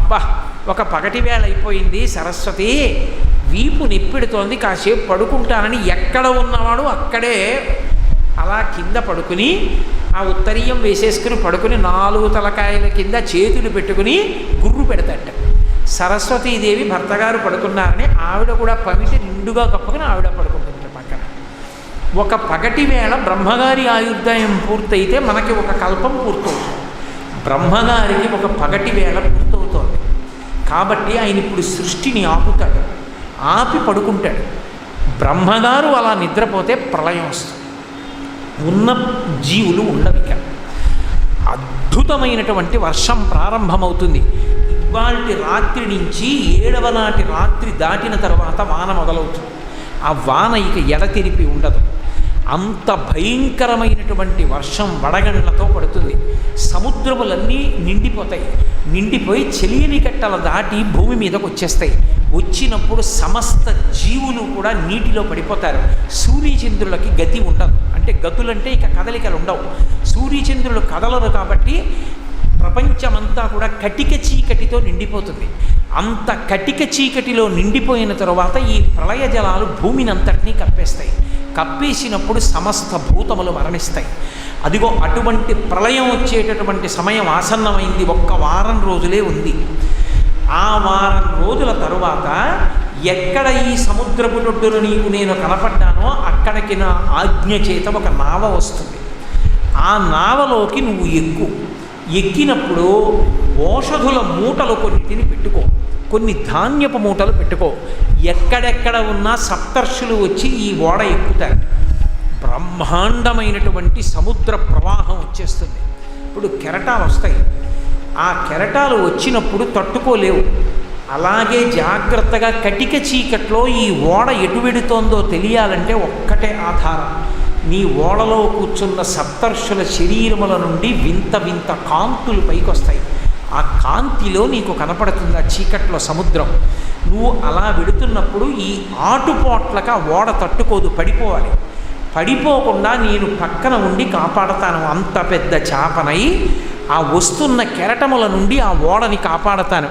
అబ్బా ఒక పగటి వేళ అయిపోయింది, సరస్వతి వీపు నిప్పెడుతోంది, కాసేపు పడుకుంటానని ఎక్కడ ఉన్నవాడు అక్కడే అలా కింద పడుకుని ఆ ఉత్తరీయం వేసేసుకుని పడుకుని 4 తలకాయల కింద చేతులు పెట్టుకుని గుర్రు పెడతాట. సరస్వతీదేవి భర్తగారు పడుకున్నారని ఆవిడ కూడా పమిటి నిండుగా కప్పుకుని ఆవిడ పడుకుంటుంది పక్కన. ఒక పగటి వేళ బ్రహ్మగారి ఆయుర్దాయం పూర్తయితే మనకి ఒక కల్పం పూర్తవుతుంది. బ్రహ్మగారికి ఒక పగటి వేళ పూర్తవుతోంది కాబట్టి ఆయన ఇప్పుడు సృష్టిని ఆపుతాడు, ఆపి పడుకుంటాడు. బ్రహ్మగారు అలా నిద్రపోతే ప్రళయం వస్తుంది, ఉన్న జీవులు ఉండవిక. అద్భుతమైనటువంటి వర్షం ప్రారంభమవుతుంది. ఇవాల్టి రాత్రి నుంచి 7వ నాటి రాత్రి దాటిన తర్వాత వాన మొదలవుతుంది. ఆ వాన ఇక ఎడతెరిపి ఉండదు. అంత భయంకరమైనటువంటి వర్షం వడగండ్లతో పడుతుంది. సముద్రములన్నీ నిండిపోతాయి. నిండిపోయి చెలియని కట్టల దాటి భూమి మీదకు వచ్చేస్తాయి. వచ్చినప్పుడు సమస్త జీవులు కూడా నీటిలో పడిపోతారు. సూర్యచంద్రులకి గతి ఉండదు. అంటే గతులంటే ఇక కదలికలు ఉండవు. సూర్యచంద్రులు కదలరు కాబట్టి ప్రపంచమంతా కూడా కటిక చీకటితో నిండిపోతుంది. అంత కటిక చీకటిలో నిండిపోయిన తరువాత ఈ ప్రళయ జలాలు భూమిని అంతటినీ కప్పేస్తాయి. కప్పేసినప్పుడు సమస్త భూతములు మరణిస్తాయి. అదిగో అటువంటి ప్రళయం వచ్చేటటువంటి సమయం ఆసన్నమైంది. 1 వారం రోజులే ఉంది. ఆ వారం రోజుల తరువాత ఎక్కడ ఈ సముద్రపు ఒడ్డున నీకు నేను కనపడ్డానో అక్కడికి నా ఆజ్ఞ చేత ఒక నావ వస్తుంది. ఆ నావలోకి నువ్వు ఎక్కినప్పుడు ఓషధుల మూటలు కొన్నిటిని పెట్టుకో, కొన్ని ధాన్యపు మూటలు పెట్టుకో. ఎక్కడెక్కడ ఉన్నా సప్తర్షులు వచ్చి ఈ ఓడ ఎక్కుతారు. బ్రహ్మాండమైనటువంటి సముద్ర ప్రవాహం వచ్చేస్తుంది. ఇప్పుడు కెరటాలు వస్తాయి. ఆ కెరటాలు వచ్చినప్పుడు తట్టుకోలేవు. అలాగే జాగ్రత్తగా కటిక చీకట్లో ఈ ఓడ ఎటు వెడుతోందో తెలియాలంటే ఒక్కటే ఆధారం. నీ ఓడలో కూర్చున్న సప్తర్షుల శరీరముల నుండి వింత వింత కాంతులు పైకొస్తాయి. ఆ కాంతిలో నీకు కనపడుతుంది ఆ చీకట్లో సముద్రం. నువ్వు అలా వెడుతున్నప్పుడు ఈ ఆటుపోట్లక ఓడ తట్టుకోదు, పడిపోవాలి. పడిపోకుండా నేను పక్కన ఉండి కాపాడతాను. అంత పెద్ద చాపనై ఆ వస్తున్న కెరటముల నుండి ఆ ఓడని కాపాడతాను.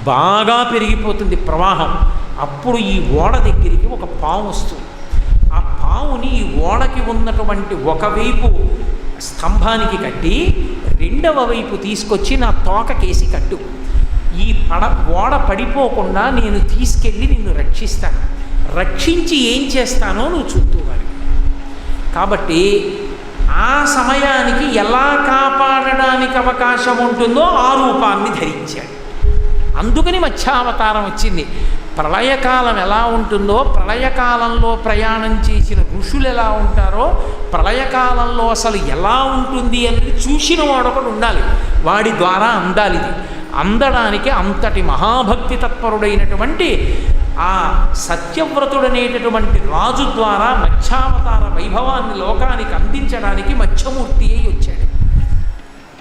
బాగా పెరిగిపోతుంది ప్రవాహం. అప్పుడు ఈ ఓడ దగ్గరికి ఒక పాము వస్తుంది. ఆ పావుని ఈ ఓడకి ఉన్నటువంటి ఒకవైపు స్తంభానికి కట్టి 2వ వైపు తీసుకొచ్చి నా తోకకేసి కట్టు. ఈ ఓడ పడిపోకుండా నేను తీసుకెళ్ళి నిన్ను రక్షిస్తాను. రక్షించి ఏం చేస్తానో నువ్వు చూద్దువాలి. కాబట్టి ఆ సమయానికి ఎలా కాపాడడానికి అవకాశం ఉంటుందో ఆ రూపాన్ని ధరించాడు. అందుకని మత్స్యావతారం వచ్చింది. ప్రళయకాలం ఎలా ఉంటుందో, ప్రళయకాలంలో ప్రయాణం చేసిన ఋషులు ఎలా ఉంటారో, ప్రళయకాలంలో అసలు ఎలా ఉంటుంది అనేది చూసిన వాడొకడు ఉండాలి. వాడి ద్వారా అందాలి. ఇది అందడానికి అంతటి మహాభక్తి తత్పరుడైనటువంటి ఆ సత్యవ్రతుడనేటటువంటి రాజు ద్వారా మత్స్యావతార వైభవాన్ని లోకానికి అందించడానికి మత్స్యమూర్తి అయి వచ్చాడు.